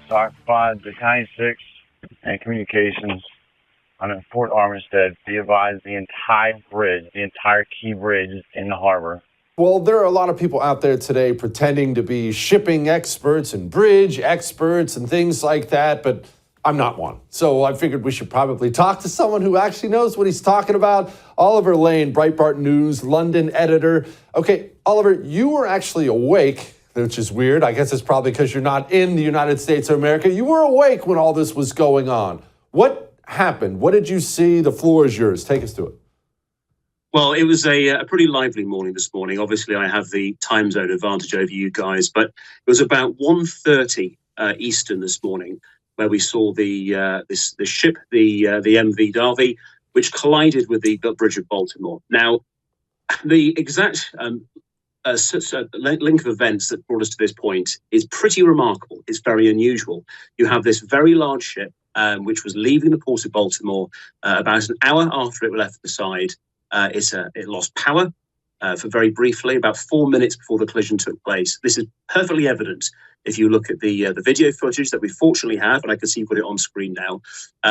So I provide Battalion 6 and communications. I'm in Fort Armistead. Be advised, the entire bridge, the entire key bridge is in the harbor. Well, there are a lot of people out there today pretending to be shipping experts and bridge experts and things like that, but I'm not one. So I figured we should probably talk to someone who actually knows what he's talking about. Oliver Lane, Breitbart News, London editor. Okay, Oliver, you were actually awake, which is weird. I guess it's probably because you're not in the United States of America. You were awake when all this was going on. What happened? What did you see? The floor is yours. Take us to it. Well, it was a pretty lively morning this morning. Obviously, I have the time zone advantage over you guys, but it was about 1:30 Eastern this morning where we saw the ship, the MV Darby, which collided with the bridge of Baltimore. Now, the exact link of events that brought us to this point is pretty remarkable. It's very unusual. You have this very large ship, which was leaving the port of Baltimore about an hour after it left the side. It lost power for very briefly, about 4 minutes before the collision took place. This is perfectly evident if you look at the video footage that we fortunately have, and I can see you've got it on screen now.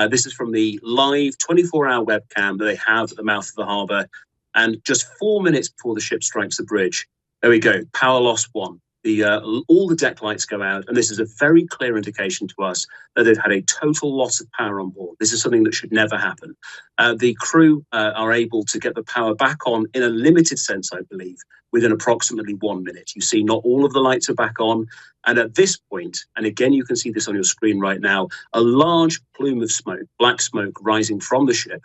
This is from the live 24-hour webcam that they have at the mouth of the harbour. And just 4 minutes before the ship strikes the bridge, there we go, power loss 1. All the deck lights go out, and this is a very clear indication to us that they've had a total loss of power on board. This is something that should never happen. The crew are able to get the power back on in a limited sense, I believe, within approximately 1 minute. You see not all of the lights are back on, and at this point, and again you can see this on your screen right now, a large plume of smoke, black smoke, rising from the ship.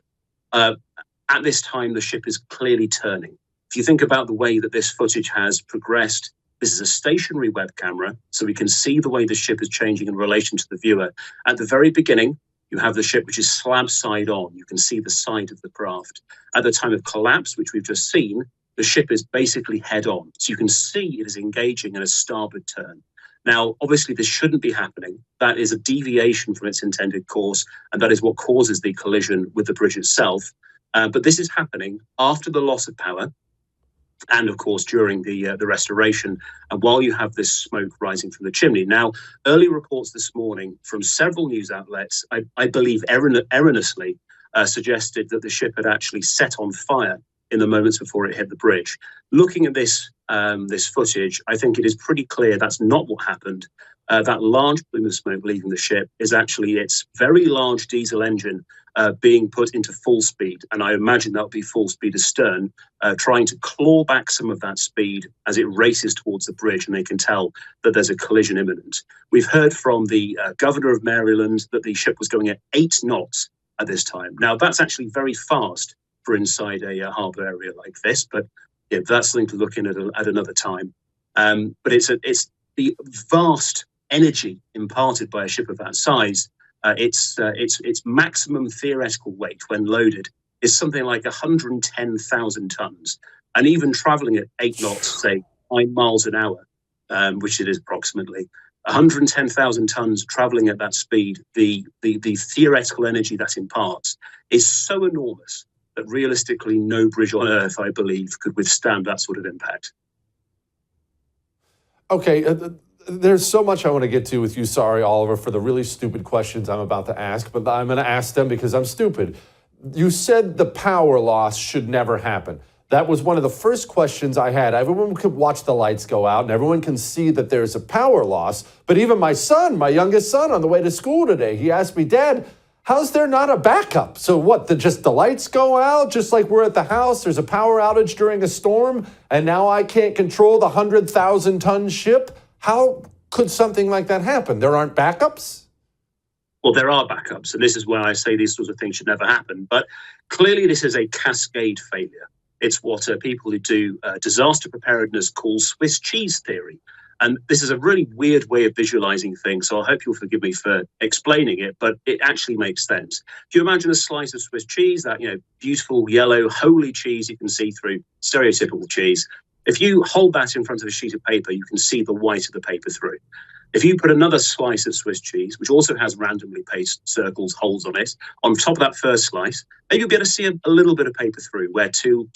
At this time, the ship is clearly turning. If you think about the way that this footage has progressed, this is a stationary web camera, so we can see the way the ship is changing in relation to the viewer. At the very beginning, you have the ship which is slab side on. You can see the side of the craft. At the time of collapse, which we've just seen, the ship is basically head on. So you can see it is engaging in a starboard turn. Now, obviously, this shouldn't be happening. That is a deviation from its intended course, and that is what causes the collision with the bridge itself. But this is happening after the loss of power, and of course during the restoration, and while you have this smoke rising from the chimney. Now, early reports this morning from several news outlets, I believe erroneously, suggested that the ship had actually set on fire in the moments before it hit the bridge. Looking at this footage, I think it is pretty clear that's not what happened. That large plume of smoke leaving the ship is actually its very large diesel engine being put into full speed. And I imagine that would be full speed astern, trying to claw back some of that speed as it races towards the bridge, and they can tell that there's a collision imminent. We've heard from the governor of Maryland that the ship was going at 8 knots at this time. Now, that's actually very fast for inside a harbour area like this, but yeah, that's something to look in at another time. But it's the vast energy imparted by a ship of that size. Its maximum theoretical weight when loaded is something like 110,000 tons, and even traveling at 8 knots, say 9 miles an hour, which it is approximately 110,000 tons traveling at that speed. The theoretical energy that imparts is so enormous that realistically no bridge on Earth, I believe, could withstand that sort of impact. Okay, there's so much I want to get to with you. Sorry, Oliver, for the really stupid questions I'm about to ask, but I'm going to ask them because I'm stupid. You said the power loss should never happen. That was one of the first questions I had. Everyone could watch the lights go out and everyone can see that there's a power loss. But even my son, my youngest son, on the way to school today, he asked me, Dad, how's there not a backup? So what, just the lights go out, just like we're at the house? There's a power outage during a storm, and now I can't control the 100,000-ton ship? How could something like that happen? There aren't backups? Well, there are backups, and this is where I say these sorts of things should never happen. But clearly this is a cascade failure. It's what people who do disaster preparedness call Swiss cheese theory. And this is a really weird way of visualizing things, so I hope you'll forgive me for explaining it, but it actually makes sense. If you imagine a slice of Swiss cheese, that beautiful yellow, holy cheese you can see through, stereotypical cheese. If you hold that in front of a sheet of paper, you can see the white of the paper through. If you put another slice of Swiss cheese, which also has randomly paced circles, holes on it, on top of that first slice, maybe you'll be able to see a little bit of paper through where two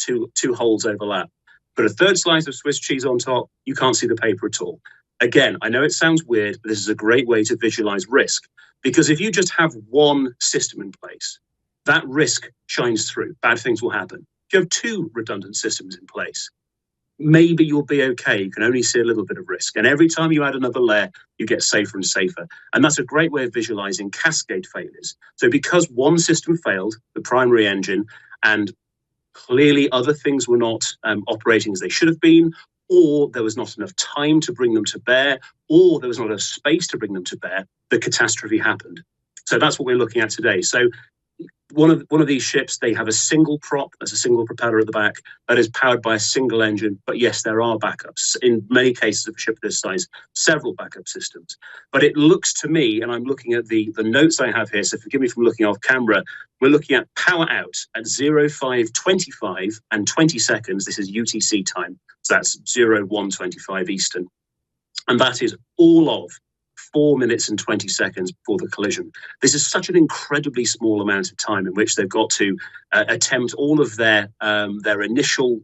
holes overlap. Put a third slice of Swiss cheese on top, you can't see the paper at all. Again, I know it sounds weird, but this is a great way to visualize risk. Because if you just have one system in place, that risk shines through. Bad things will happen. If you have two redundant systems in place, maybe you'll be okay. You can only see a little bit of risk. And every time you add another layer, you get safer and safer. And that's a great way of visualizing cascade failures. So because one system failed, the primary engine, and clearly other things were not operating as they should have been, or there was not enough time to bring them to bear, or there was not enough space to bring them to bear, the catastrophe happened. So that's what we're looking at today. So one of these ships, they have a single prop, that's a single propeller at the back, that is powered by a single engine. But yes, there are backups. In many cases of a ship this size, several backup systems. But it looks to me, and I'm looking at the notes I have here, so forgive me from looking off camera, we're looking at power out at 05:25 and 20 seconds. This is UTC time. So that's 01:25 Eastern. And that is all of 4 minutes and 20 seconds before the collision. This is such an incredibly small amount of time in which they've got to attempt all of their initial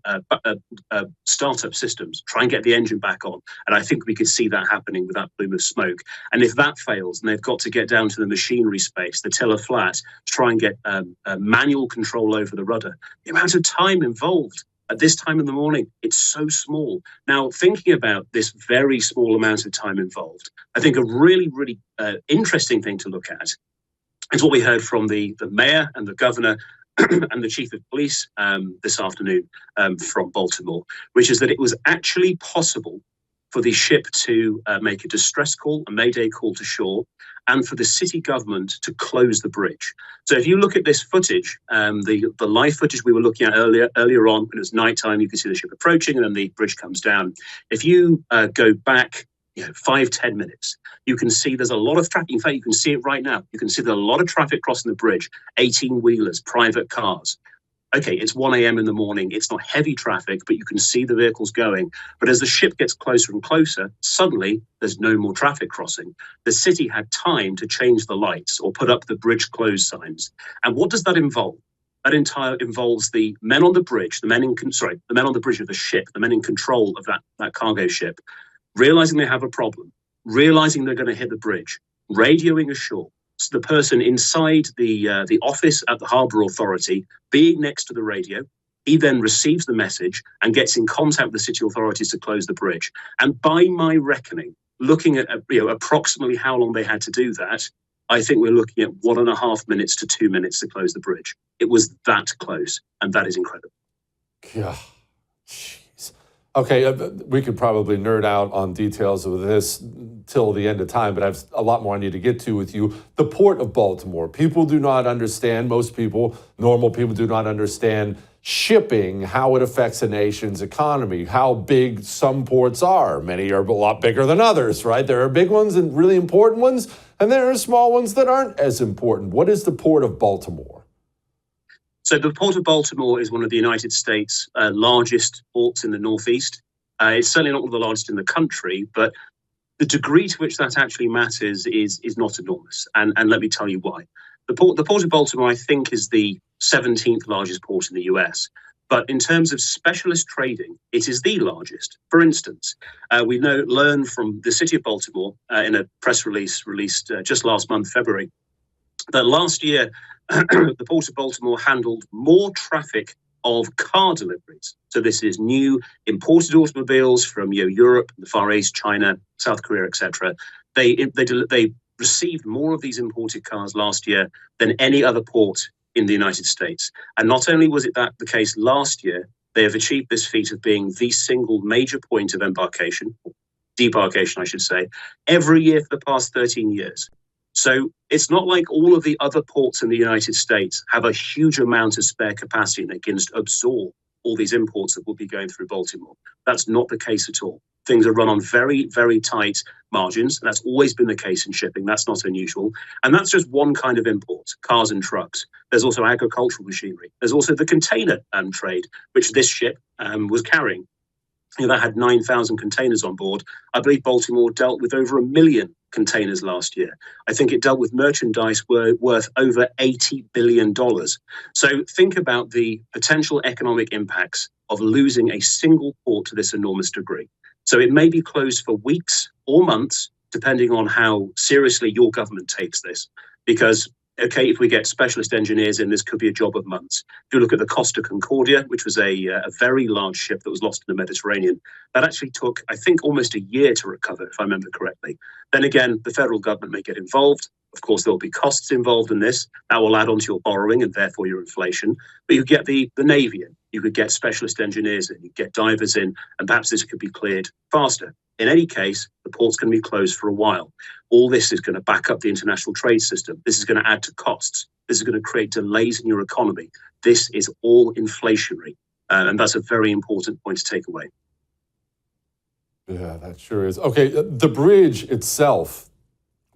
startup systems, try and get the engine back on. And I think we could see that happening with that plume of smoke. And if that fails, and they've got to get down to the machinery space, the tiller flat, try and get manual control over the rudder, the amount of time involved at this time in the morning, it's so small. Now, thinking about this very small amount of time involved, I think a really, really interesting thing to look at is what we heard from the mayor and the governor and the chief of police this afternoon from Baltimore, which is that it was actually possible for the ship to make a distress call, a mayday call to shore, and for the city government to close the bridge. So if you look at this footage, the live footage we were looking at earlier on, when it was nighttime, you can see the ship approaching and then the bridge comes down. If you go back 5-10 minutes, you can see there's a lot of traffic. In fact, you can see it right now. You can see there's a lot of traffic crossing the bridge, 18-wheelers, private cars. Okay, it's 1 a.m. in the morning. It's not heavy traffic, but you can see the vehicles going. But as the ship gets closer and closer, suddenly there's no more traffic crossing. The city had time to change the lights or put up the bridge closed signs. And what does that involve? That involves the men on the bridge, the men on the bridge of the ship, the men in control of that cargo ship, realizing they have a problem, realizing they're going to hit the bridge, radioing ashore. So the person inside the office at the Harbour Authority being next to the radio, he then receives the message and gets in contact with the city authorities to close the bridge. And by my reckoning, looking at approximately how long they had to do that, I think we're looking at 1.5 minutes to 2 minutes to close the bridge. It was that close, and that is incredible. Yeah. Okay, we could probably nerd out on details of this till the end of time, but I have a lot more I need to get to with you. The Port of Baltimore. People do not understand, most people, normal people do not understand shipping, how it affects a nation's economy, how big some ports are. Many are a lot bigger than others, right? There are big ones and really important ones, and there are small ones that aren't as important. What is the Port of Baltimore? So the Port of Baltimore is one of the United States' largest ports in the Northeast. It's certainly not one of the largest in the country, but the degree to which that actually matters is not enormous. And let me tell you why. The Port of Baltimore, I think, is the 17th largest port in the US. But in terms of specialist trading, it is the largest. For instance, we learn from the city of Baltimore in a press release released just last month, February, that last year, the Port of Baltimore handled more traffic of car deliveries. So this is new imported automobiles from Europe, the Far East, China, South Korea, etc. They received more of these imported cars last year than any other port in the United States. And not only was it that the case last year, they have achieved this feat of being the single major point of debarkation, I should say, every year for the past 13 years. So it's not like all of the other ports in the United States have a huge amount of spare capacity and they can just absorb all these imports that will be going through Baltimore. That's not the case at all. Things are run on very, very tight margins. That's always been the case in shipping. That's not unusual. And that's just one kind of import, cars and trucks. There's also agricultural machinery. There's also the container trade, which this ship was carrying. That had 9,000 containers on board. I believe Baltimore dealt with over 1 million containers last year. I think it dealt with merchandise worth over $80 billion. So think about the potential economic impacts of losing a single port to this enormous degree. So it may be closed for weeks or months, depending on how seriously your government takes this. Because, okay, if we get specialist engineers in, this could be a job of months. If you look at the Costa Concordia, which was a very large ship that was lost in the Mediterranean, that actually took, I think, almost a year to recover, if I remember correctly. Then again, the federal government may get involved. Of course, there will be costs involved in this. That will add on to your borrowing and therefore your inflation. But you get the Navy in. You could get specialist engineers in. You get divers in, and perhaps this could be cleared faster. In any case, the port's going to be closed for a while. All this is going to back up the international trade system. This is going to add to costs. This is going to create delays in your economy. This is all inflationary. And that's a very important point to take away. Yeah, that sure is. Okay, the bridge itself,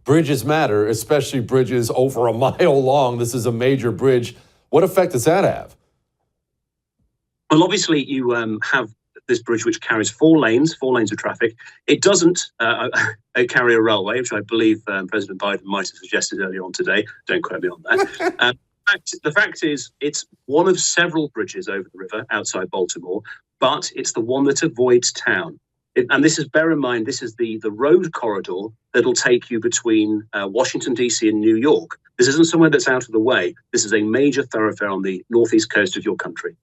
bridges matter, especially bridges over a mile long. This is a major bridge. What effect does that have? Well, obviously, you have this bridge which carries four lanes of traffic. It doesn't carry a railway, which I believe President Biden might have suggested earlier on today. Don't quote me on that. The fact is, it's one of several bridges over the river outside Baltimore, but it's the one that avoids town. And this is, bear in mind, this is the road corridor that'll take you between Washington, D.C. and New York. This isn't somewhere that's out of the way. This is a major thoroughfare on the northeast coast of your country.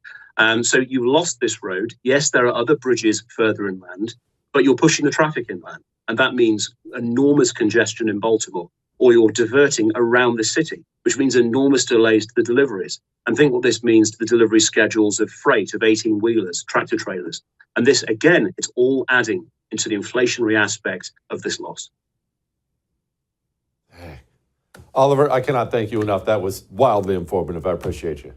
So you lost this road. Yes, there are other bridges further inland, but you're pushing the traffic inland. And that means enormous congestion in Baltimore, or you're diverting around the city, which means enormous delays to the deliveries. And think what this means to the delivery schedules of freight, of 18-wheelers, tractor trailers. And this, again, it's all adding into the inflationary aspect of this loss. Oliver, I cannot thank you enough. That was wildly informative. I appreciate you.